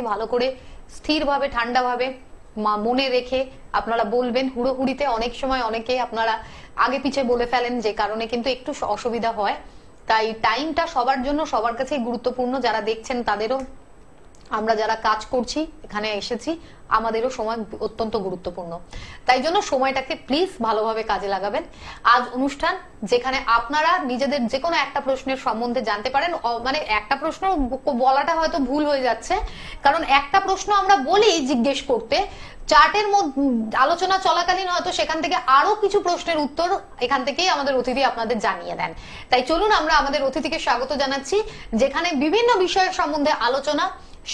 ভালো করে স্থিরভাবে ঠান্ডাভাবে মনে রেখে আপনারা বলবেন। হুড়োহুড়িতে অনেক সময় অনেকে আপনারা আগে পিছে বলে ফেলেন, যে কারণে কিন্তু একটু অসুবিধা হয়। তাই টাইমটা সবার জন্য সবার কাছেই গুরুত্বপূর্ণ। যারা দেখছেন তাদেরও, আমরা যারা কাজ করছি এখানে এসেছি, আমাদেরও সময় অত্যন্ত গুরুত্বপূর্ণ। তাই জন্য সময়টাকে প্লিজ ভালোভাবে কাজে লাগাবেন। আজ অনুষ্ঠান যেখানে আপনারা নিজেদের যে কোনো একটা প্রশ্নের সম্বন্ধে জানতে পারেন। মানে একটা প্রশ্ন বলাটা হয়তো ভুল হয়ে যাচ্ছে, কারণ একটা প্রশ্ন আমরা বলি জিজ্ঞেস করতে, চার্টের মধ্যে আলোচনা চলাকালীন হয়তো সেখান থেকে আরো কিছু প্রশ্নের উত্তর এখান থেকেই আমাদের অতিথি আপনাদের জানিয়ে দেন। তাই চলুন আমরা আমাদের অতিথিকে স্বাগত জানাচ্ছি, যেখানে বিভিন্ন বিষয়ের সম্বন্ধে আলোচনা,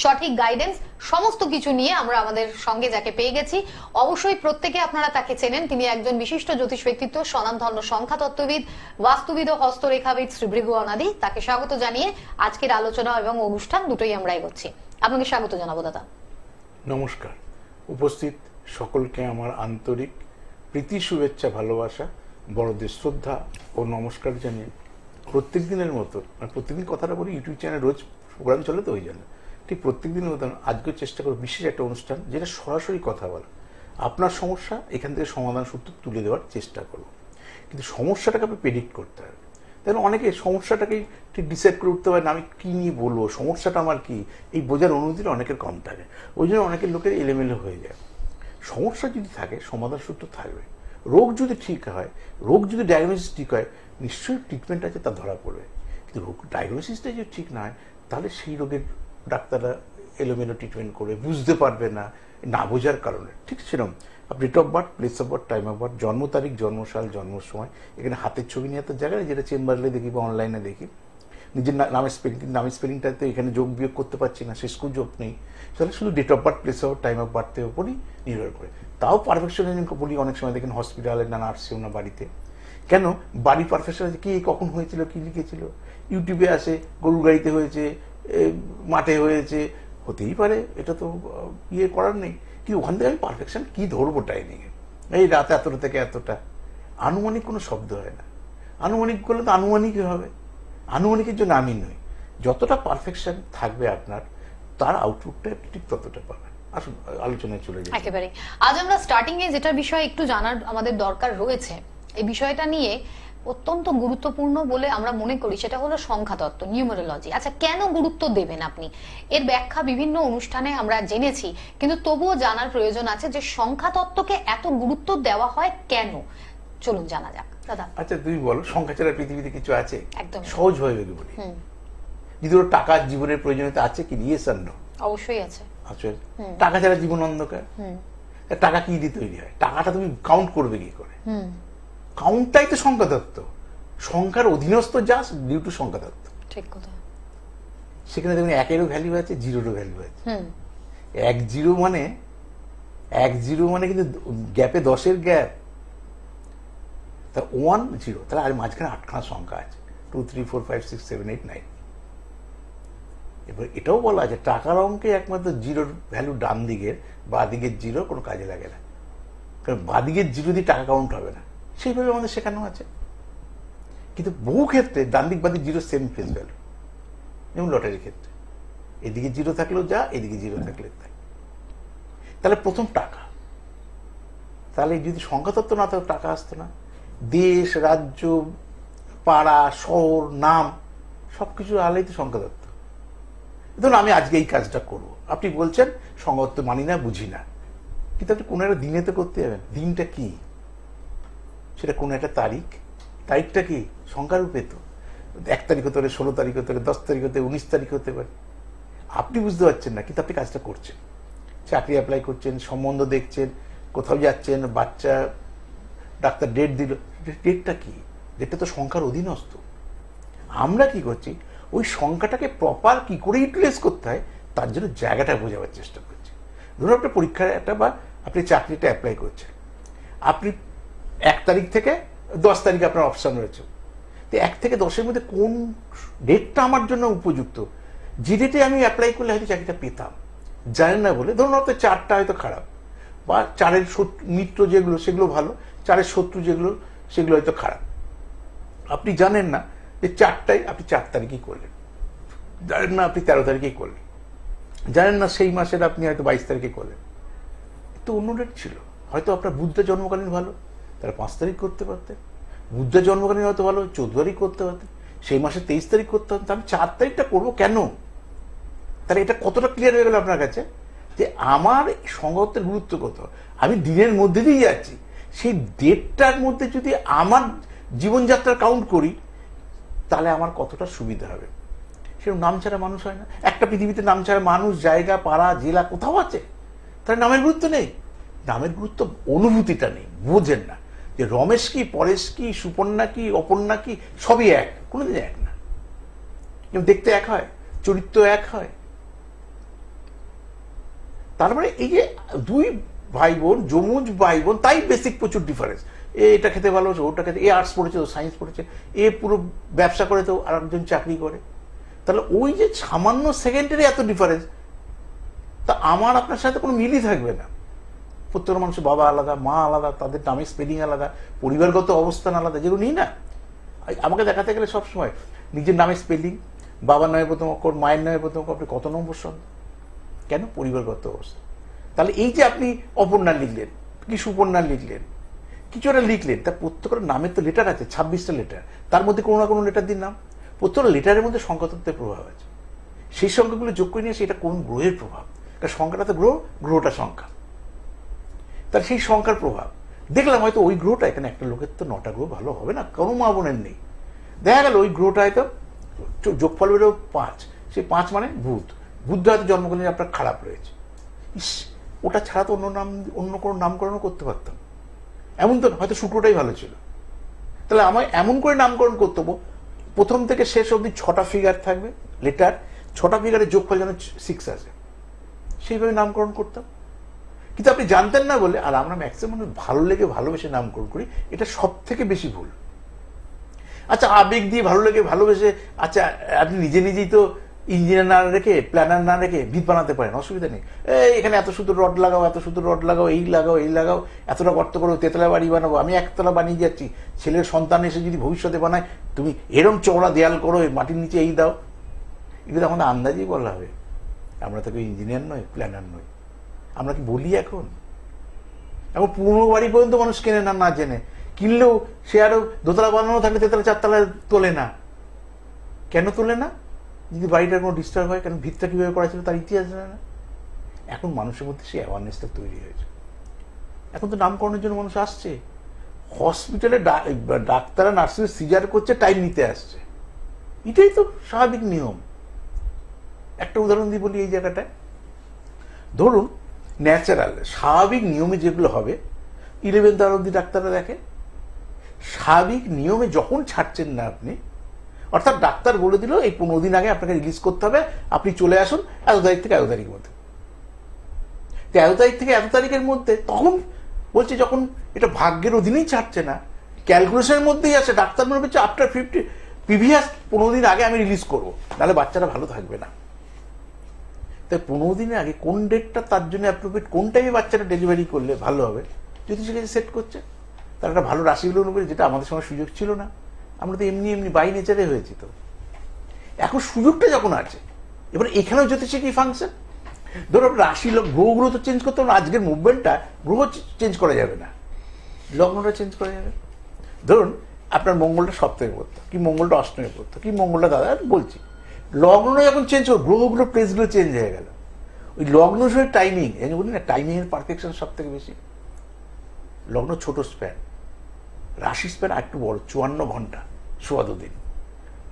সঠিক গাইডেন্স সমস্ত কিছু নিয়ে আমরা আমাদের সঙ্গে যাকে পেয়ে গেছি। অবশ্যই প্রত্যেকে আপনারা তাকে চেনেন। তিনি একজন বিশিষ্ট জ্যোতিষ ব্যক্তিত্ব, স্বনামধন্য সংখ্যাতত্ত্ববিদ, বাস্তুবিদ ও হস্তরেখাবিদ শ্রী ভৃগু অনাদি। তাকে স্বাগত জানিয়ে আজকের আলোচনা এবং অনুষ্ঠান দুটোই আমরা এগোচ্ছি। আপনাকে স্বাগত জানাবো দাদা। নমস্কার। উপস্থিত সকলকে আমার আন্তরিক প্রীতি, শুভেচ্ছা, ভালোবাসা, বড়দের শ্রদ্ধা ও নমস্কার জানিয়ে প্রত্যেক দিনের মতো, প্রত্যেকদিন কথাটা বলি, ইউটিউব চ্যানেল রোজ প্রোগ্রাম চলে তো ওই জন্য ঠিক প্রত্যেক দিনের মতন আজকেও চেষ্টা করব বিশেষ একটা অনুষ্ঠান, যেটা সরাসরি কথা বলা, আপনার সমস্যা এখান থেকে সমাধান সূত্র তুলে দেওয়ার চেষ্টা করব। কিন্তু সমস্যাটাকে আপনি প্রেডিক্ট করতে হবে। তাই অনেকে সমস্যাটাকেই ঠিক ডিসাইড করে উঠতে পারে না, আমি কী নিয়ে বলবো, সমস্যাটা আমার কি, এই বোঝার অনুভূতিটা অনেকের কম থাকে। ওই জন্য অনেকের লোকের এলোমেলো হয়ে যায়। সমস্যা যদি থাকে সমাধান সূত্র থাকবে। রোগ যদি ঠিক হয়, রোগ যদি ডায়াগনোসিস ঠিক হয়, নিশ্চয়ই ট্রিটমেন্ট আছে, তা ধরা পড়বে। কিন্তু রোগ ডায়াগনোসিসটা যদি ঠিক না হয়, তাহলে সেই রোগের ডাক্তাররা এলোমেলো ট্রিটমেন্ট করে বুঝতে পারবে না, না বোঝার কারণে। ঠিক সেরকম date of birth, place of birth, time of birth, জন্ম তারিখ, জন্মসাল, জন্ম সময়, এখানে হাতের ছবি নিয়ে তো জায়গায়, যেটা চেম্বারে দেখি বা অনলাইনে দেখি, নিজের নামের স্পেলিংটা তো এখানে যোগ বিয়োগ করতে পারছি না, শেষ যোগ নেই। তাহলে শুধু date of birth, place of birth, time of বার্থের উপরই নির্ভর করে। তাও পারফেকশন বলি অনেক সময় দেখেন হসপিটালে না নার্সিং না বাড়িতে, কেন বাড়ির পারফেকশন আছে, কি কখন হয়েছিল, কি লিখেছিল, ইউটিউবে আসে গরুর গাড়িতে হয়েছে, মাঠে হয়েছে, হতেই পারে, এটা তো ইয়ে করার নেই। কিন্তু ওখান থেকে আমি পারফেকশন কি ধরবো টাইমিংয়ে, এই রাত এতটা থেকে এতটা, আনুমানিক কোনো শব্দ হয় না। আনুমানিক করলে তো আনুমানিকই হবে, আনুমানিকের জন্য আমি নই। যতটা পারফেকশন থাকবে আপনার, তার আউটপুটটা ঠিক ততটা পাবেন। আসুন আলোচনায় চলে যাই। একেবারে আজ আমরা স্টার্টিং এ যেটা বিষয় একটু জানার আমাদের দরকার রয়েছে, এই বিষয়টা নিয়ে অত্যন্ত গুরুত্বপূর্ণ বলে আমরা মনে করি, সেটা হলো সংখ্যাতত্ত্ব, নিউমেরোলজি। আচ্ছা, কেন গুরুত্ব দেবেন আপনি? এর ব্যাখ্যা বিভিন্ন অনুষ্ঠানে আমরা জেনেছি, কিন্তু তবুও জানার প্রয়োজন আছে যে সংখ্যাতত্ত্বকে এত গুরুত্ব দেওয়া হয় কেন। চলুন জানা যাক দাদা। আচ্ছা, তুমি বলো, সংখ্যা ছাড়া পৃথিবীতে কিছু আছে? একদম সহজ হয়ে গেলে বলি, যদি ওর টাকা জীবনের প্রয়োজনীয়তা আছে কি? ইয়েস আর নো? অবশ্যই আছে। আচ্ছা, টাকা ছাড়া জীবন অন্ধকার। টাকা কি দিয়ে তৈরি হয়? টাকাটা তুমি কাউন্ট করবে কি করে? কাউন্টটাই তো সংখ্যাতত্ত্ব। সংখ্যার অধীনস্থ জাস্ট ডিউ টু সংখ্যাতত্ত্ব। ঠিক কথা। সেখানে দেখুন একেরও ভ্যালু আছে, জিরোরও ভ্যালু আছে। এক জিরো মানে কিন্তু গ্যাপে 10-এর গ্যাপ, তা 1 0, তাহলে আর মাঝখানে 8খানা সংখ্যা আছে, 2 3 4 5 6 7 8 9। এবার এটাও বলা আছে টাকার অঙ্কে একমাত্র জিরোর ভ্যালু ডান দিকের, বা দিকের জিরো কোনো কাজে লাগে না, কারণ বা দিকের জিরো দিয়ে টাকা কাউন্ট হবে না। সেইভাবে আমাদের শেখানো আছে। কিন্তু বহু ক্ষেত্রে ডান দিক বাদিক জিরো সেম ফেস ভ্যালু, যেমন লটারির ক্ষেত্রে এদিকে জিরো থাকলেও যা, এদিকে জিরো থাকলে তাই। তাহলে প্রথম টাকা, তাহলে যদি সংখ্যাতত্ত্ব না থাকতো টাকা আসতো না। দেশ, রাজ্য, পাড়া, শহর, নাম সবকিছু আলাই তো সংখ্যাতত্ত্ব। ধরুন আমি আজকে এই কাজটা করব, আপনি বলছেন সংখ্যাতত্ত্ব মানি না, বুঝি না, কিন্তু আপনি কোনো একটা দিনে তো করতে যাবেন। দিনটা কি? সেটা কোনো একটা তারিখ, তারিখটা কি সংখ্যারূপে তো 1 তারিখ হতে পারে, 16 তারিখ হতে পারে, 10 তারিখ হতে পারে, 19 তারিখ হতে পারে। আপনি বুঝতে পারছেন না, কিন্তু আপনি কাজটা করছেন, চাকরি অ্যাপ্লাই করছেন, সম্বন্ধ দেখছেন, কোথাও যাচ্ছেন, বাচ্চা, ডাক্তার ডেট দিল, ডেটটা কি? ডেটটা তো সংখ্যার অধীনস্থ। আমরা কি করছি, ওই সংখ্যাটাকে প্রপার কি করে ইউটিলাইজ করতে হয় তার জন্য জায়গাটা বোঝাবার চেষ্টা করছি। ধরুন আপনার পরীক্ষার একটা বা আপনি চাকরিটা অ্যাপ্লাই করছেন, আপনি 1 তারিখ থেকে 10 তারিখ আপনার অপশন রয়েছে। তো 1 থেকে 10-এর মধ্যে কোন ডেটটা আমার জন্য উপযুক্ত, যে ডেটে আমি অ্যাপ্লাই করলে হয়তো চাকরিটা পেতাম, জানেন না বলে ধরুন হয়তো 4টা হয়তো খারাপ, বা 4-এর মিত্র যেগুলো সেগুলো ভালো, 4-এর শত্রু যেগুলো সেগুলো হয়তো খারাপ। আপনি জানেন না যে 4টায় আপনি 4 তারিখেই করলেন, জানেন না আপনি 13 তারিখেই করলেন। জানেন না সেই মাসের আপনি হয়তো 22 তারিখে করলেন, একটু অন্য ডেট ছিল, হয়তো আপনার বুদ্ধের জন্মকালীন ভালো, তারা 5 তারিখ করতে পারতেন। বুদ্ধের জন্মকালীন হয়তো ভালো, 14 তারিখ করতে পারতেন, সেই মাসে 23 তারিখ করতে পারতেন। আমি 4 তারিখটা করবো কেন? তাহলে এটা কতটা ক্লিয়ার হয়ে গেল আপনার কাছে যে আমার সংগতের গুরুত্ব কত। আমি দিনের মধ্যে দিয়ে যাচ্ছি, সেই ডেটটার মধ্যে যদি আমার জীবনযাত্রার কাউন্ট করি তাহলে আমার কতটা সুবিধা হবে। সেরকম নাম ছাড়া মানুষ হয় না। একটা পৃথিবীতে নাম ছাড়া মানুষ, জায়গা, পাড়া, জেলা কোথাও আছে? তাহলে নামের গুরুত্ব নেই। নামের গুরুত্ব অনুভূতিটা নেই, বোঝেন না যে রমেশ কি, পরেশ কি, সুপর্ণা কি, অপর্ণা কি, সবই এক, কোনোদিন এক না। দেখতে এক হয়, চরিত্র এক হয়। তার মানে এই যে দুই ভাই বোন, যমুজ ভাই বোন, তাই বেসিক প্রচুর ডিফারেন্স। এটা খেতে ভালোবাসে, ওটা খেতে, এ আর্টস পড়েছে, ও সায়েন্স পড়েছে, এ পুরো ব্যবসা করে, তো আর একজন চাকরি করে। তাহলে ওই যে সামান্য সেকেন্ডেরই এত ডিফারেন্স, তা আমার আপনার সাথে কোনো মিলই থাকবে না। প্রত্যেকটা মানুষের বাবা আলাদা, মা আলাদা, তাদের নামের স্পেলিং আলাদা, পরিবারগত অবস্থান আলাদা, যেগুলো নিই না। আমাকে দেখাতে গেলে সবসময় নিজের নামের স্পেলিং, বাবার নামে প্রথম অক্ষর, মায়ের নামে প্রথম অক্ষর, আপনি কত নম্বর সন্তান, কেন? পরিবারগত অবস্থা। তাহলে এই যে আপনি অপর্ণা লিখলেন কি সুপর্ণা লিখলেন, কিছু একটা লিখলেন, তার প্রত্যেকটা নামের তো লেটার আছে, 26টা লেটার, তার মধ্যে কোনো না কোনো লেটার দিন নাম। প্রত্যেকটা লেটারের মধ্যে সংখ্যাতত্ত্বের প্রভাব আছে। সেই সংখ্যাগুলো যোগ করে নিয়ে সেটা কোন গ্রহের প্রভাব, কারণ সংখ্যাটা তো গ্রহ, গ্রহটা সংখ্যা, তার সেই সংখ্যার প্রভাব দেখলাম। হয়তো ওই গ্রহটা, এখানে একটা লোকের তো 9টা গ্রহ ভালো হবে না, কোনো মা বোনের নেই। দেখা গেল ওই গ্রহটা হয়তো যোগফল বেরো 5, সেই 5 মানে বুধ, বুদ্ধ হয়তো জন্মকালীন আপনার খারাপ রয়েছে। ইস, ওটা ছাড়া তো অন্য কোনো নামকরণও করতে পারতাম, এমন তো হয়তো শুক্রটাই ভালো ছিল। তাহলে আমায় এমন করে নামকরণ করতে হবে, প্রথম থেকে শেষ অবধি 6টা ফিগার থাকবে, লেটার, 6টা ফিগারের যোগফল যেন 6 আসে, সেইভাবে নামকরণ করতাম। কিন্তু আপনি জানতেন না বলে, আর আমরা ম্যাক্সিমাম ভালো লেগে ভালোবেসে নামকরণ করি, এটা সব থেকে বেশি ভুল। আচ্ছা, আবেগ দিয়ে ভালো লেগে ভালোবেসে, আচ্ছা আপনি নিজে নিজেই তো ইঞ্জিনিয়ার না রেখে, প্ল্যানার না রেখে ভিত বানাতে পারেন, অসুবিধা নেই। এখানে এত শুধু রড লাগাও, এত শুধু রড লাগাও, এই লাগাও, এই লাগাও, এতটা গর্ত করো, তেতলা বাড়ি বানাবো, আমি একতলা বানিয়ে যাচ্ছি, ছেলের সন্তান এসে যদি ভবিষ্যতে বানায়, তুমি এরম চওড়া দেয়াল করো, মাটির নিচে এই দাও, এগুলো আমাদের আন্দাজেই বলা হবে। আমরা তো ইঞ্জিনিয়ার নয়, প্ল্যানার নয়। আমরা কি বলি এখন 15 বাড়ি পর্যন্ত মানুষ কেনে না, না জেনে। কিনলেও সে আরো দোতলা বানানো থাকলে তেতলা 4তলা তোলে না। কেন তোলে না? যদি বাড়িটার কোনো ডিস্টার্ব হয়, কেন ভিতটা কিভাবে করা ছিল তার ইতিহাস জানে না। এখন মানুষের মধ্যে সেই অ্যাওয়ারনেসটা তৈরি হয়েছে। এখন তো নামকরণের জন্য মানুষ আসছে, হসপিটালে ডাক্তাররা নার্সিং সিজার করছে, টাইম নিতে আসছে, এটাই তো স্বাভাবিক নিয়ম। একটা উদাহরণ দিয়ে বলি এই জায়গাটায়, ধরুন ন্যাচারাল স্বাভাবিক নিয়মে যেগুলো হবে 11th আওয়ার অব্দি ডাক্তাররা দেখে। স্বাভাবিক নিয়মে যখন ছাড়ছেন না আপনি, অর্থাৎ ডাক্তার বলে দিল এই 15 দিন আগে আপনাকে রিলিজ করতে হবে, আপনি চলে আসুন এত তারিখ থেকে এত তারিখের মধ্যে, এত তারিখ থেকে এত তারিখের মধ্যে, তখন বলছে যখন এটা ভাগ্যের অধীনেই ছাড়ছে না, ক্যালকুলেশনের মধ্যেই আছে, ডাক্তার মনে করছে আফটার 50 প্রিভিয়াস 15 দিন আগে আমি রিলিজ করবো, নাহলে বাচ্চারা ভালো থাকবে না। তাই 15 দিনের আগে কোন ডেটটা তার জন্য অ্যাপ্রোপ্রিয়েট, কোন টাইমে বাচ্চাটা ডেলিভারি করলে ভালো হবে, যদি সেখানে সেট করছে, তার একটা ভালো রাশিগুলো অনুযায়ী, যেটা আমাদের সময় সুযোগ ছিল না। আমরা তো এমনি এমনি বাই নেচারে হয়েছি। তো এখন সুযোগটা যখন আছে, এবার এখানেও জ্যোতিষে কি ফাংশন, ধরো রাশি গ্রহগুলো তো চেঞ্জ করতে হবে, আজকের মুভমেন্টটা গ্রহ চেঞ্জ করা যাবে না, লগ্নটা চেঞ্জ করা যাবে। ধরুন আপনার মঙ্গলটা সপ্তমে পড়তো, কি মঙ্গলটা অষ্টমে পড়তো, কি মঙ্গলটা দাদা বলছি, লগ্নটা যখন চেঞ্জ করো, গ্রহগুলো প্লেসগুলো চেঞ্জ হয়ে গেল, ওই লগ্ন সময় টাইমিং, এই বলি না টাইমিং এর পারফেকশন সব থেকে বেশি। লগ্ন ছোট স্প্যান, রাশি স্প্যান একটু বড়, 54 ঘন্টা 14 দিন।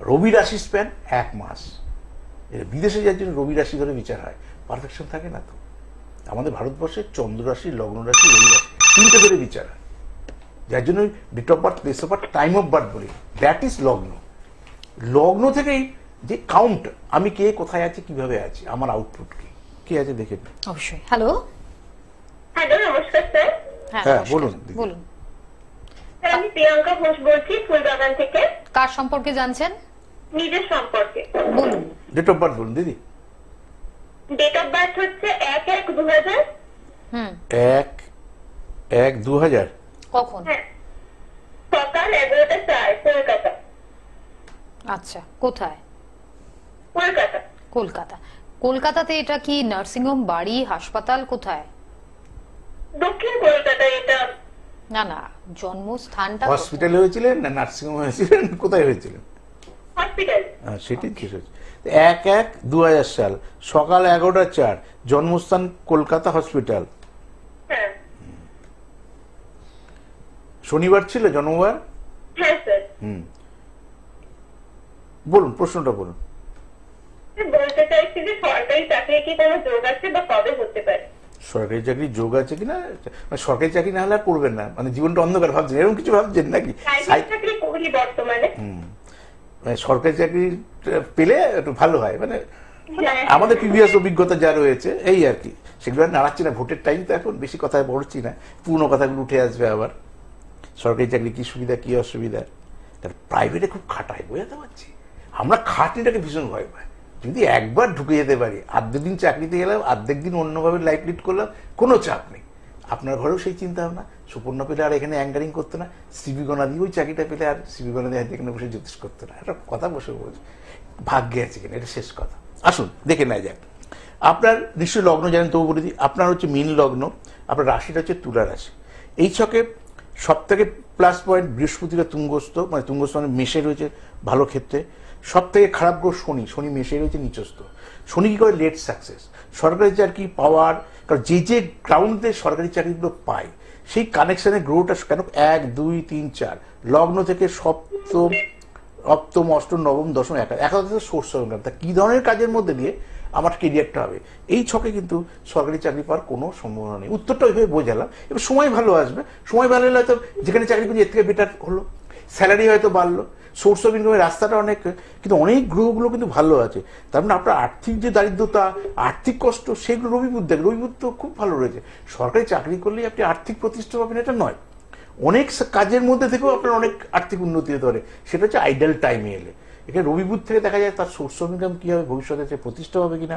রবি রাশি স্প্যান 1 মাস। বিদেশে যার জন্য রবি রাশি ধরে বিচার হয়, পারফেকশন থাকে না। তো আমাদের ভারতবর্ষে চন্দ্র রাশি, লগ্ন রাশি, রবি রাশি 3টে ধরে বিচার হয়, যার জন্য date of birth, place of birth, time of birth বলি, দ্যাট ইজ লগ্ন। লগ্ন থেকেই যে কাউন্ট, আমি কে কোথায় আছি, কিভাবে আছি, আমার আউটপুট কি, কে আছে দেখে। অবশ্যই। হ্যালো, হ্যালো, নমস্কার স্যার। হ্যাঁ বলুন। বলুন। স্যার আমি প্রিয়াঙ্কা ঘোষ বলছি, ফুলবাগান থেকে। কার সম্পর্কে জানছেন? নিজের সম্পর্কে। বলুন। ডেট অফ বার্থ বলুন দিদি। ডেট অফ বার্থ হচ্ছে 1/1/2000। 1/1/2000। কখন? হ্যাঁ, সকাল 11টা 4, কলকাতা। আচ্ছা, কোথায়? কলকাতা। কলকাতা। কলকাতাতে এটা কি নার্সিংহোম, বাড়ি, হাসপাতাল, কোথায়? দক্ষিণ কলকাতায় এটা। না না, জন্মস্থানটা হসপিটালে হয়েছিলেন না নার্সিংহোমে হয়েছিলেন, কোথায় হয়েছিলেন? হসপিটাল। সেটাই ঠিক হয়েছে। 1/1/2000 সাল, সকাল 11:04, জন্মস্থান কলকাতা, হসপিটাল। হ্যাঁ শনিবার ছিল জন্মবার? হ্যাঁ স্যার। বলুন, প্রশ্নটা বলুন। বলতে চাইছি যে সরকারি চাকরি কি কোনো যোগ আছে বা কবে হতে পারে? সরকারি চাকরি যোগ আছে কিনা, মানে সরকারি চাকরি না হলে আর করবেন না, মানে জীবনটা অন্ধকার ভাবছেন, এরকম কিছু ভাবছেন নাকি? প্রাইভেট চাকরি করি বর্তমানে। মানে সরকারি চাকরি পেলে একটু ভালো হয়, মানে হ্যাঁ। আমাদের প্রিভিয়াস অভিজ্ঞতা যা রয়েছে এই আর কি, সেগুলো আর নাড়াচ্ছি না, ভোটের টাইম তো এখন বেশি কথায় বলছি না, পুরনো কথাগুলো উঠে আসবে আবার। সরকারি চাকরি কি সুবিধা কি অসুবিধা, তার প্রাইভেটে খুব খাটায়, বোঝাতে পারছি। আমরা খাটনিটাকে ভীষণ ভয় পাই। যদি একবার ঢুকে যেতে পারি, আর্ধেক দিন চাকরিতে গেলাম, আর্ধেক দিন অন্যভাবে লাইফ লিড করলাম, কোনো চাপ নেই। আপনার ঘরেও সেই চিন্তা ভাবনা, সুপর্ণা পেলে আর এখানে অ্যাঙ্গারিং করতে না, সিবি গণা দিয়ে ওই চাকরিটা পেলে আর সিবি গণা দিয়ে এখানে বসে জ্যোতিষ করতে না। একটা কথা বসে বলছি, ভাগ্যে আছে কিনা, এটা শেষ কথা। আসুন দেখে নেওয়া যাক। আপনার নিশ্চয়ই লগ্ন জানেন, তবু বলে দিই, আপনার হচ্ছে মীন লগ্ন, আপনার রাশিটা হচ্ছে তুলা রাশি। এই ছকে সব থেকে প্লাস পয়েন্ট বৃহস্পতিটা তুঙ্গস্থ, মানে তুঙ্গস্থ মানে মেষে রয়েছে ভালো ক্ষেত্রে। সব থেকে খারাপ গ্রহ শনি, শনি মেষে রয়েছে নিচস্থ। শনি কি করে? লেট সাকসেস, সরকারি চাকরি পাওয়ার, কারণ যে গ্রাউন্ডে সরকারি চাকরিগুলো পায় সেই কানেকশনের গ্রহটা কেন 1 2 3 4 লগ্ন থেকে সপ্তম, অষ্টম, নবম, দশম, একাদশ সোর্স অফ ইনকাম। তা কি ধরনের কাজের মধ্যে দিয়ে আমার কেরিয়ারটা হবে, এই ছকে কিন্তু সরকারি চাকরি পাওয়ার কোনো সম্ভাবনা নেই। উত্তরটা ওইভাবে বোঝালাম। এবার সময় ভালো আসবে, সময় ভালো হলে হয়তো যেখানে চাকরি করছি এর থেকে বেটার হলো, স্যালারি হয়তো বাড়লো, সোর্স অফ ইনকামের রাস্তাটা অনেক, কিন্তু অনেক গ্রহগুলো কিন্তু ভালো আছে। তার মানে আপনার আর্থিক যে দারিদ্রতা, আর্থিক কষ্ট, সেগুলো রবিবুদ্ধ দেখে, রবিবুদ্ধ খুব ভালো রয়েছে। সরকারি চাকরি করলেই আপনি আর্থিক প্রতিষ্ঠা পাবেন এটা নয়, অনেক কাজের মধ্যে থেকেও আপনার অনেক আর্থিক উন্নতি হতে পারে, সেটা হচ্ছে আইডাল টাইমে এলে। এখানে রবিবুদ্ধ থেকে দেখা যায় তার সোর্স অফ ইনকাম কি হবে, ভবিষ্যতে সে প্রতিষ্ঠা হবে কিনা।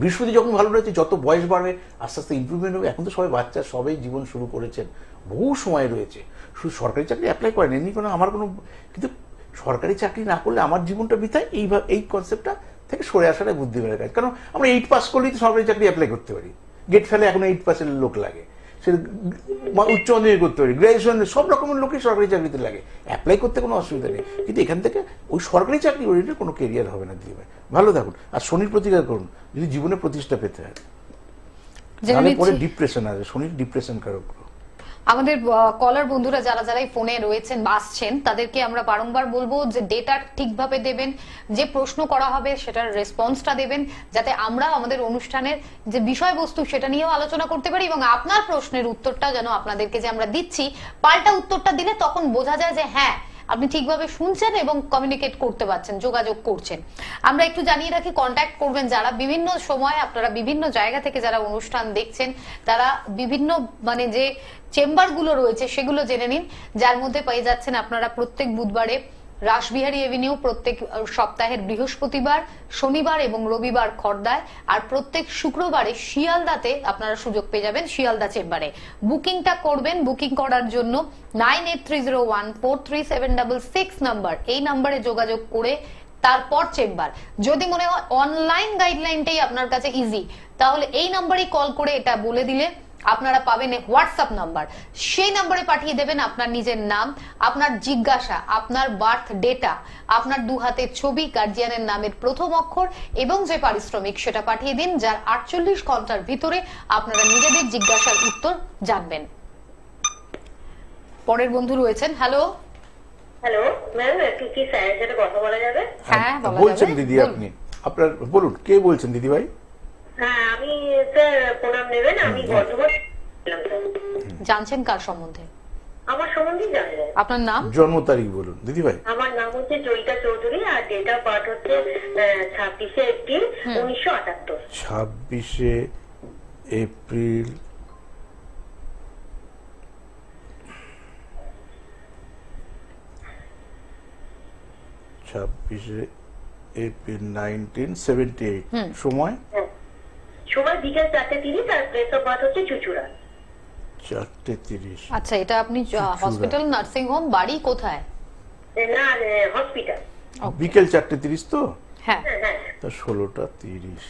বৃহস্পতি যখন ভালো রয়েছে, যত বয়স বাড়বে আস্তে আস্তে ইমপ্রুভমেন্ট হবে। এখন তো সবাই বাচ্চা, সবাই জীবন শুরু করেছেন, বহু সময় রয়েছে। শুধু সরকারি চাকরি অ্যাপ্লাই করেন এমনি কোনো আমার কোনো, কিন্তু সরকারি চাকরি না করলে আমার জীবনটা বিতায়, এই কনসেপ্টটা থেকে সরে আসাটাই বুদ্ধিমানের কাজ। কারণ আমরা 8 পাস করলেই তো সরকারি চাকরি অ্যাপ্লাই করতে পারি, গেট ফেলে এখন 8 পাসের লোক লাগে, সে উচ্চ মাধ্যমিক করতে পারি, গ্রাজুয়েশন, সব রকমের লোকই সরকারি চাকরিতে লাগে, অ্যাপ্লাই করতে কোনো অসুবিধা নেই। কিন্তু এখান থেকে ওই সরকারি চাকরি ওরিয়েন্টেড কোনো কেরিয়ার হবে না দিদি ভাই। ভালো থাকুন আর শনির প্রতিকার করুন যদি জীবনে প্রতিষ্ঠা পেতে হয়, তাহলে পরে ডিপ্রেশন আসবে। শনির ডিপ্রেশন কারক। আমাদের কলার বন্ধুরা যারা যারাই ফোনে রয়েছেন বা আসছেন, তাদেরকে আমরা বারংবার বলবো যে ডেটা ঠিকভাবে দেবেন, যে প্রশ্ন করা হবে সেটার রেসপন্সটা দেবেন, যাতে আমরা আমাদের অনুষ্ঠানের যে বিষয়বস্তু সেটা নিয়েও আলোচনা করতে পারি, এবং আপনার প্রশ্নের উত্তরটা যেন আপনাদেরকে যে আমরা দিচ্ছি, পাল্টা উত্তরটা দিলে তখন বোঝা যায় যে হ্যাঁ আপনি ঠিকভাবে শুনছেন এবং কমিউনিকেট করতে পারছেন, যোগাযোগ করছেন। আমরা একটু জানিয়ে রাখি, কন্ট্যাক্ট করবেন যারা বিভিন্ন সময়, আপনারা বিভিন্ন জায়গা থেকে যারা অনুষ্ঠান দেখছেন, তারা বিভিন্ন মানে যে চেম্বারগুলো রয়েছে সেগুলো জেনে নিন, যার মধ্যে পেয়ে যাচ্ছেন আপনারা প্রত্যেক বুধবারে রাসবিহারী এভিনিউ, প্রত্যেক সপ্তাহের বৃহস্পতিবার, শনিবার এবং রবিবার খড়দায়, আর প্রত্যেক শুক্রবারে শিয়ালদাতে আপনারা সুযোগ পেয়ে যাবেন শিয়ালদা চেম্বারে। বুকিংটা করবেন, বুকিং করার জন্য 9830143766 নাম্বার, এই নাম্বারে যোগাযোগ করে তারপর চেম্বার। যদি মনে হয় অনলাইন গাইডলাইনটাই আপনার কাছে ইজি, তাহলে এই নাম্বারেই কল করে এটা বলে দিলে আপনারা পাবেন হোয়াটসঅ্যাপ নাম্বার, সেই নাম্বারে পাঠিয়ে দেবেন আপনার নিজের নাম, আপনার জিজ্ঞাসা, আপনার বার্থ ডেটা, আপনার 2 হাতের ছবি, গার্জিয়ানের নামের প্রথম অক্ষর এবং যে পারিশ্রমিক সেটা পাঠিয়ে দিন, যার 48 ঘন্টার ভিতরে আপনারা নিজেদের জিজ্ঞাসার উত্তর জানবেন। পরের বন্ধু রয়েছেন। হ্যালো হ্যালো ম্যাম, একটু কি স্যারের সাথে কথা বলা যাবে? হ্যাঁ বলছেন দিদি, আপনি আপনার বলুন, কে বলছেন দিদি ভাই? হ্যাঁ আমি স্যার প্রণাম নেবেন, আমি বর্ধমান। জানছেন কার সম্বন্ধে? আমার সম্বন্ধে জানেন? আপনার নাম, জন্ম তারিখ বলুন দিদি ভাই। আমার নাম হচ্ছে জয়িতা চৌধুরী আর ডেট অফ বার্থ হচ্ছে 26শে এপ্রিল 1978। 26শে এপ্রিল 1978। সময় সময় বিকেল 4:30 আর প্লেস অফ বার্থ হচ্ছে চুচুড়া। 4:30। আচ্ছা, এটা আপনি হসপিটাল, নার্সিং হোম, বাড়ি কোথায়? না হসপিটাল। বিকেল 4:30 তো? হ্যাঁ হ্যাঁ তা 16টা 30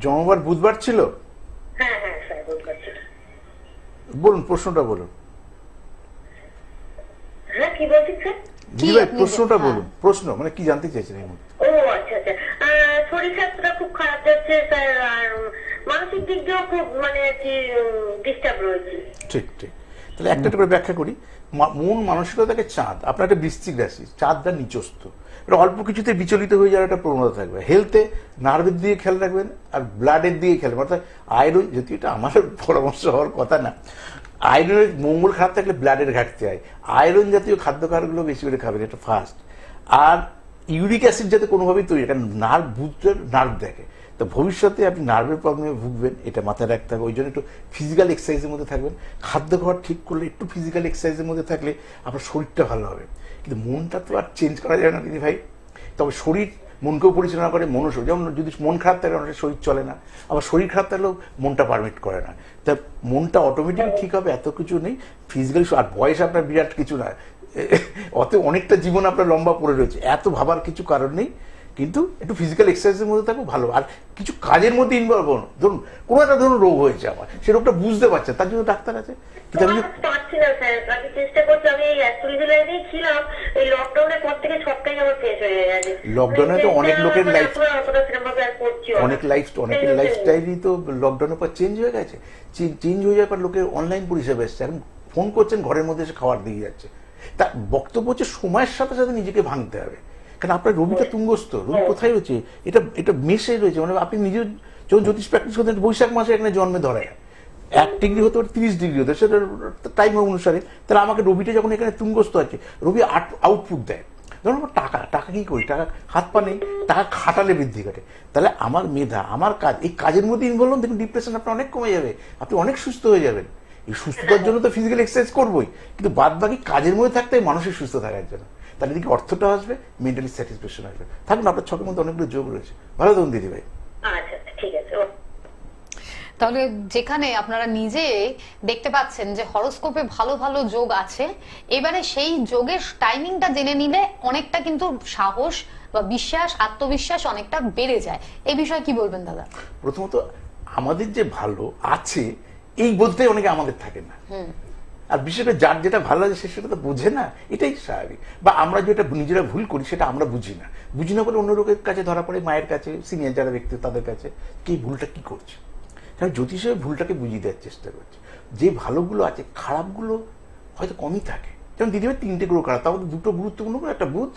জন্মবার বুধবার ছিল। হ্যাঁ হ্যাঁ স্যার বুধবার ছিল। বলুন প্রশ্নটা বলুন। হ্যাঁ কি বলছেন স্যার? জি ভাই আপনি প্রশ্নটা হ্যাঁ। বলুন, প্রশ্ন মানে কি জানতে চাইছেন এই মুহূর্তে? ও আচ্ছা আচ্ছা, শরীর স্বাস্থ্যটা খুব খারাপ যাচ্ছে স্যার, আর মানসিক দিক দিয়েও খুব মানে কি ডিস্টার্ব রয়েছে। ঠিক ঠিক, তাহলে একটা একটা করে ব্যাখ্যা করি। মন মানসিকতাকে চাঁদ, আপনার একটা বৃশ্চিক রাশি, চাঁদটা নিচস্থ, এটা অল্প কিছুতে বিচলিত হয়ে যাওয়ার একটা প্রবণতা থাকবে। হেলথে নার্ভের দিকে খেয়াল রাখবেন আর ব্লাডের দিকে খেয়াল রাখবেন, অর্থাৎ আয়রন, যদি এটা আমার পরামর্শ হওয়ার কথা না, আয়রনের মঙ্গল খারাপ থাকলে ব্লাডের ঘাটতি হয়, আয়রন জাতীয় খাদ্য খাবারগুলো বেশি করে খাবেন, এটা ফার্স্ট। আর ইউরিক অ্যাসিড যাতে কোনোভাবেই তৈরি, কারণ নার্ভ বুঝতে নার্ভ দেখে, তো ভবিষ্যতে আপনি নার্ভের প্রবলেমে ভুগবেন, এটা মাথায় রাখতে হবে। ওই জন্য একটু ফিজিক্যাল এক্সারসাইজের মধ্যে থাকবেন, খাদ্য খাবার ঠিক করলে একটু ফিজিক্যাল এক্সারসাইজের মধ্যে থাকলে আপনার শরীরটা ভালো হবে। কিন্তু মনটা তো আর চেঞ্জ করা যায় না দিদি ভাই, তবে শরীর মনকেও পরিচালনা করে, মনও শরীর, যেমন যদি মন খারাপ থাকে অনেক শরীর চলে না, আবার শরীর খারাপ থাকলেও মনটা পারমিট করে না, তা মনটা অটোমেটিক ঠিক হবে, এত কিছু নেই ফিজিক্যালি। আর বয়স আপনার বিরাট কিছু না, অত অনেকটা জীবন আপনার লম্বা পড়ে রয়েছে, এত ভাবার কিছু কারণ নেই। কিন্তু একটু ফিজিক্যাল এক্সারসাইজের মধ্যে থাকো ভালো, আর কিছু কাজের মধ্যে ইনভলভ হন। ধরুন কোনো একটা ধরুন রোগ হয়েছে আমার, সেই রোগটা বুঝতে পারছে, তার জন্য ডাক্তার আছে। কিন্তু আমি পারছি না স্যার, আমি চেষ্টা করছি, আমি এই অ্যাস্ট্রোলজি ছিলাম, এই লকডাউনের পর থেকে সবটাই আমার শেষ হয়ে গেছে। লকডাউনে তো অনেক লোকের লাইফ, অনেক অনেকের লাইফস্টাইলই তো লকডাউনের পর চেঞ্জ হয়ে গেছে। চেঞ্জ হয়ে যাওয়ার পর লোকের অনলাইন পরিষেবা এসছে, এখন ফোন করছেন ঘরের মধ্যে এসে খাবার দিয়ে যাচ্ছে। তা বক্তব্য হচ্ছে সময়ের সাথে সাথে নিজেকে ভাঙতে হবে, কারণ আপনার রবিটা তুঙ্গস্থ, রবি কোথায় রয়েছে, এটা এটা মেসে রয়েছে, মানে আপনি নিজে যখন জ্যোতিষ প্র্যাকটিস করতেন বৈশাখ মাসে এখানে জন্মে ধরায় 1 ডিগ্রি হতে 30 ডিগ্রি হতে, সেটা টাইম অনুসারে। তাহলে আমাকে রবিটা যখন এখানে তুঙ্গস্থ আছে, রবি আউটপুট দেয়। ধরুন টাকা, টাকা কি করি, টাকা হাত পা নেই, টাকা খাটালে বৃদ্ধি ঘটে। তাহলে আমার মেধা, আমার কাজ, এই কাজের মধ্যে ইনভলভ হন, দেখুন ডিপ্রেশন আপনার অনেক কমে যাবে, আপনি অনেক সুস্থ হয়ে যাবেন। এই সুস্থতার জন্য তো ফিজিক্যাল এক্সারসাইজ করবোই, কিন্তু বাদ বাকি কাজের মধ্যে থাকতে হয় মানসিক সুস্থ থাকার জন্য। তার এদিকে অর্থটা আসবে, মেন্টালি স্যাটিসফ্যাকশন আসবে। থাকুন, আপনার ছকের মধ্যে অনেকগুলো যোগ রয়েছে। ভালো থাকুন দিদি ভাই। আচ্ছা ঠিক আছে। তাহলে যেখানে আপনারা নিজে দেখতে পাচ্ছেন যে হরোস্কোপে ভালো ভালো যোগ আছে, এবারে সেই যোগের টাইমিংটা জেনে নিলে অনেকটা কিন্তু সাহস বা বিশ্বাস, আত্মবিশ্বাস অনেকটা বেড়ে যায়। এই বিষয়ে কি বলবেন দাদা? প্রথমত আমাদের যে ভালো আছে এই বোধটাই অনেকে আমাদের থাকে না, আর বিশেষ করে যার যেটা ভালো লাগে সে সেটা তো বোঝে না, এটাই স্বাভাবিক। বা আমরা যেটা নিজেরা ভুল করি সেটা আমরা বুঝি না, বুঝি না বলে অন্য লোকের কাছে ধরা পড়ে, মায়ের কাছে, সিনিয়র যারা ব্যক্তি তাদের কাছে, কি ভুলটা কি করছে। কারণ জ্যোতিষে ভুলটাকে বুঝিয়ে দেওয়ার চেষ্টা করছে, যে ভালোগুলো আছে খারাপগুলো হয়তো কমই থাকে। যেমন দিদিভাই 3টে গ্রহ খারাপ, তার মধ্যে 2টো গুরুত্বপূর্ণ, একটা বুধ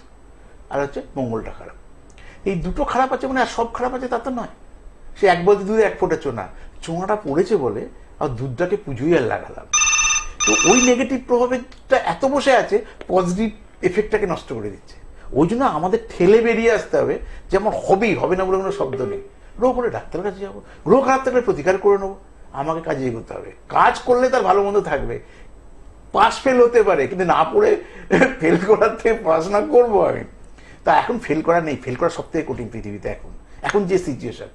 আর হচ্ছে মঙ্গলটা খারাপ। এই 2টো খারাপ আছে মানে আর সব খারাপ আছে তা তো নয়। সে এক বলতে দুধে 1 ফোঁটা চোনা, চোনাটা পড়েছে বলে আর দুধটাকে পুজোই আর লাগালাম। তো ওই নেগেটিভ প্রভাবটা এত বসে আছে, পজিটিভ এফেক্টটাকে নষ্ট করে দিচ্ছে। ওই জন্য আমাদের ঠেলে বেরিয়ে আসতে হবে যে আমার হবেই, হবে না বলে কোনো শব্দ নেই। গ্রহ করে ডাক্তারের কাছে যাবো, গ্রহ খারাপ থাকলে প্রতিকার করে নেবো, আমাকে কাজে এগোতে হবে। কাজ করলে তার ভালো মন্দ থাকবে, পাস ফেল হতে পারে, কিন্তু না পড়ে ফেল করার থেকে পড়াশোনা করবো আমি। তা এখন ফেল করা নেই, ফেল করা সব থেকে কঠিন পৃথিবীতে। এখন যে সিচুয়েশন,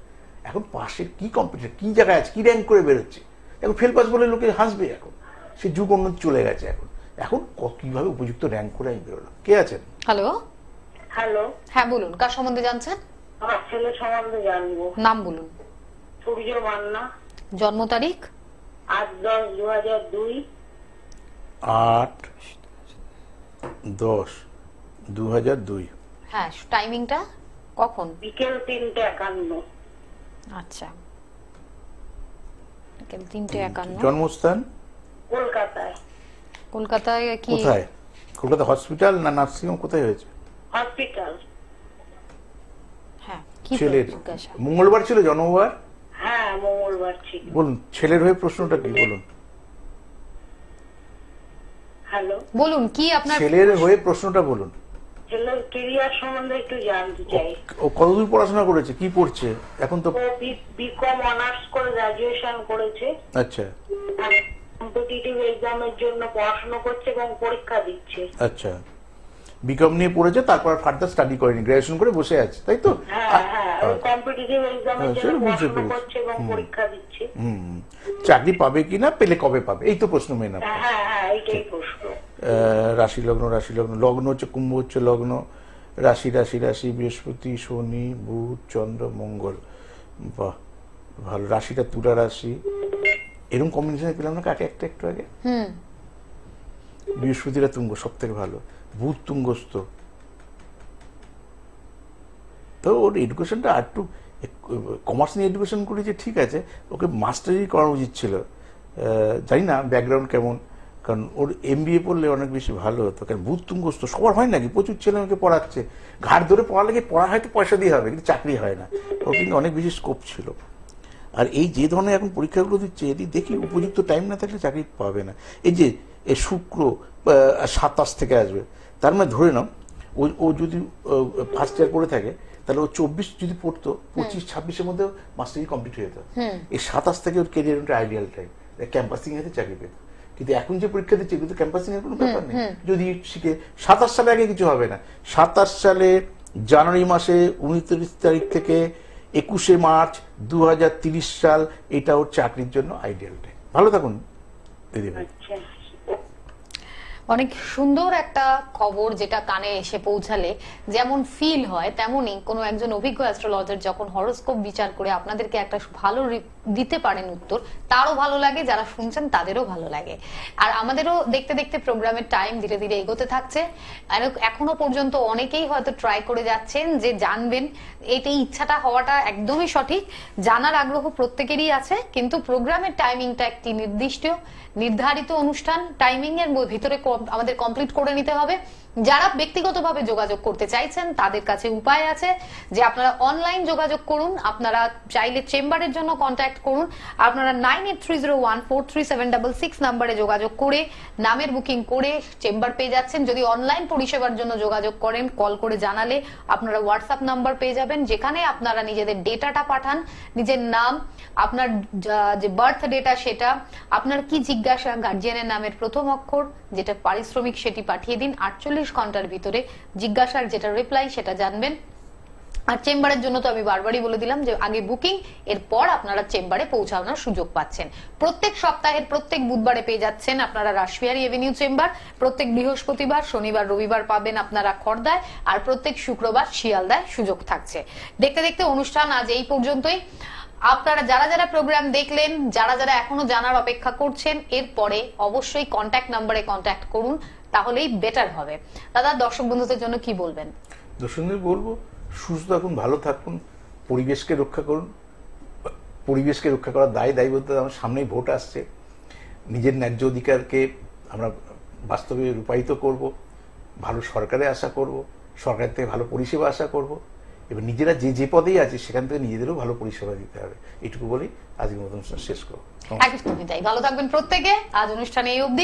এখন পাশের কি কম্পিটিশন, কি জায়গায় আছে, কি র্যাঙ্ক করে বেরোচ্ছে, এখন ফেল পাস বলে লোকে হাসবে। এখন সে যুগ উন্নতি চলে গেছে। এখন কিভাবে উপযুক্ত র্যাঙ্ক করে আমি বেরোলাম। কে আছেন? হ্যালো। হ্যালো, হ্যাঁ বলুন, কার সম্বন্ধে জানছেন? আমার ছেলে সম্বন্ধে জানবো। নাম বলুন। সূর্য মান্না। জন্ম তারিখ? 8/10/2002। 8/10/2002। হ্যাঁ, টাইমিংটা কখন? বিকেল 3:51। আচ্ছা, বিকেল 3:51। জন্মস্থান? কলকাতায়। কলকাতায় কি? কোথায়? কলকাতা হসপিটাল না নার্সিংহোম, কোথায় হয়েছে? হসপিটাল। হ্যাঁ, কি ছেলের জিজ্ঞাসা? মঙ্গলবার ছিল জন্মবার? হ্যাঁ মঙ্গলবার ছিল। বলুন ছেলের হয়ে প্রশ্নটা কি বলুন। হ্যালো, বলুন কি আপনার ছেলের হয়ে প্রশ্নটা বলুন। ছেলের কেরিয়ার সম্বন্ধে একটু জানতে চাই। ও কতদূর পড়াশোনা করেছে, কি পড়ছে এখন? তো ও বিকম অনার্স করে গ্রাজুয়েশন করেছে। আচ্ছা কম্পিটিটিভ এক্সামের জন্য পড়াশোনা করছে এবং পরীক্ষা দিচ্ছে। আচ্ছা, বিকম নিয়ে পড়েছে, তারপর ফার্দার স্টাডি করেনি, গ্রাজুয়েশন করে বসে আছে, তাই তো? হ্যাঁ হ্যাঁ, কম্পিটিটিভ এক্সামের জন্য পড়াশোনা করছে এবং পরীক্ষা দিচ্ছে। চাকরি পাবে কিনা, পেলে কবে পাবে, এই তো প্রশ্ন মেন। হ্যাঁ হ্যাঁ, এইটাই প্রশ্ন। রাশি লগ্ন লগ্ন হচ্ছে কুম্ভ, হচ্ছে লগ্ন রাশি রাশি রাশি বৃহস্পতি, শনি, বুধ, চন্দ্র, মঙ্গল। বাহ, ভালো। রাশিটা তুলা রাশি, এরকম কম্বিনেশন পেলাম না কাকে একটা একটু আগে। বৃহস্পতিরা তুঙ্গ, সব থেকে ভালো। বুধ তুঙ্গস্থ, তো ওর এডুকেশনটা আর একটু কমার্স নিয়ে এডুকেশন করেছে, ঠিক আছে, ওকে মাস্টারি করা উচিত ছিল। জানি না ব্যাকগ্রাউন্ড কেমন, কারণ ওর MBA পড়লে অনেক বেশি ভালো হতো। কারণ বুধ তুঙ্গস্থ সবার হয় নাকি, প্রচুর ছেলে মেয়েকে পড়াচ্ছে, ঘাট ধরে পড়ালে পড়া হয়তো পয়সা দিয়ে হবে, কিন্তু চাকরি হয় না। ওর কিন্তু অনেক বেশি স্কোপ ছিল। আর এই যে ধরনের এখন পরীক্ষাগুলো দিচ্ছে, এটি দেখি উপযুক্ত টাইম না থাকলে চাকরি পাবে না। এই যে শুক্র 27 থেকে আসবে, তার মানে ধরে নাও ও যদি ফার্স্ট ইয়ার করে থাকে, তাহলে ও 24 যদি পড়তো, 25-26-এর মধ্যে মাস্টারি কমপ্লিট হয়ে যেত। এই 27 থেকে ওর কেরিয়ার আইডিয়াল টাইম, ক্যাম্পাসিং এতে চাকরি পেত। কিন্তু এখন যে পরীক্ষা দিচ্ছে, কিন্তু ক্যাম্পাসিং এর কোনো ব্যাপার নেই। যদি শিখে 27 সালে আগে কিছু হবে না। 27 সালে জানুয়ারি মাসে 29 তারিখ থেকে 21শে মার্চ 2030 সাল, এটা ওর চাকরির জন্য আইডিয়াল টাইম। ভালো থাকুন দিদিভাই। অনেক সুন্দর একটা খবর, যেটা কানে এসে পৌঁছালে যেমন ফিল হয়, তেমনি কোনো একজন অভিজ্ঞ অ্যাস্ট্রোলজার যখন হরোস্কোপ বিচার করে আপনাদেরকে একটা ভালো দিতে পারেন উত্তর, তারও ভালো লাগে, যারা শুনছেন তাদেরও ভালো লাগে। আর আমাদেরও দেখতে দেখতে প্রোগ্রামের টাইম ধীরে ধীরে এগোতে থাকছে। এখনো পর্যন্ত অনেকেই হয়তো ট্রাই করে যাচ্ছেন যে জানবেন, এটাই ইচ্ছাটা হওয়াটা একদমই সঠিক, জানার আগ্রহ প্রত্যেকেরই আছে, কিন্তু প্রোগ্রামের টাইমিংটা একটি নির্ধারিত অনুষ্ঠান টাইমিং এর ভিতরে আমাদের কমপ্লিট করে নিতে হবে। যারা ব্যক্তিগতভাবে যোগাযোগ করতে চাইছেন তাদের কাছে উপায় আছে যে আপনারা অনলাইন যোগাযোগ করুন। আপনারা চাইলে চেম্বারের জন্য কন্ট্যাক্ট করুন। আপনারা 9830143766 নাম্বারে যোগাযোগ করে নামের বুকিং করে চেম্বার পেয়ে যাচ্ছেন। যদি অনলাইন পরিষেবার জন্য যোগাযোগ করেন, কল করে জানালে আপনারা হোয়াটসঅ্যাপ নাম্বার পেয়ে যাবেন, যেখানে আপনারা নিজেদের ডেটাটা পাঠান, নিজের নাম, আপনার যে বার্থ ডেটা সেটা, আপনার কি জিজ্ঞাসা, গার্জিয়ানের নামের প্রথম অক্ষর, যেটা পারিশ্রমিক সেটি পাঠিয়ে দিন। 48 ঘন্টার ভিতরে জিজ্ঞাসার যেটা রিপ্লাই সেটা জানবেন। আর চেম্বারের জন্য তো আমি বারবারই বলে দিলাম যে আগে বুকিং, এরপর আপনারা চেম্বারে পৌঁছানোর সুযোগ পাচ্ছেন। প্রত্যেক সপ্তাহের প্রত্যেক বুধবারে পেয়ে যাচ্ছেন আপনারা রাসবিহারী এভিনিউ চেম্বার, প্রত্যেক বৃহস্পতিবার, শনিবার, রবিবার পাবেন আপনারা খড়দায়, আর প্রত্যেক শুক্রবার শিয়ালদায় সুযোগ থাকছে। দেখতে দেখতে অনুষ্ঠান আজ এই পর্যন্তই। আপনারা যারা যারা প্রোগ্রাম দেখলেন, যারা যারা এখনো জানার অপেক্ষা করছেন, এরপরে অবশ্যই কন্ট্যাক্ট নাম্বারে কন্ট্যাক্ট করুন, তাহলেই বেটার হবে। দাদা, দর্শক বন্ধুদের জন্য কি বলবেন? দর্শকদের বলবো, সুস্থ থাকুন, ভালো থাকুন, পরিবেশকে রক্ষা করুন। পরিবেশকে রক্ষা করার দায়বদ্ধতা, আমার সামনেই ভোট আসছে, নিজের ন্যায্য অধিকারকে আমরা বাস্তবে রূপায়িত করব, ভালো সরকারে আশা করব, সরকার থেকে ভালো পরিষেবা আশা করব, এবং নিজেরা যে পদেই আছে সেখান থেকে নিজেদেরও ভালো পরিষেবা দিতে হবে। এটুকু বলেই আজকের মতো অনুষ্ঠান শেষ করবো। ভালো থাকবেন প্রত্যেকে। আজ অনুষ্ঠানে এই অবধি।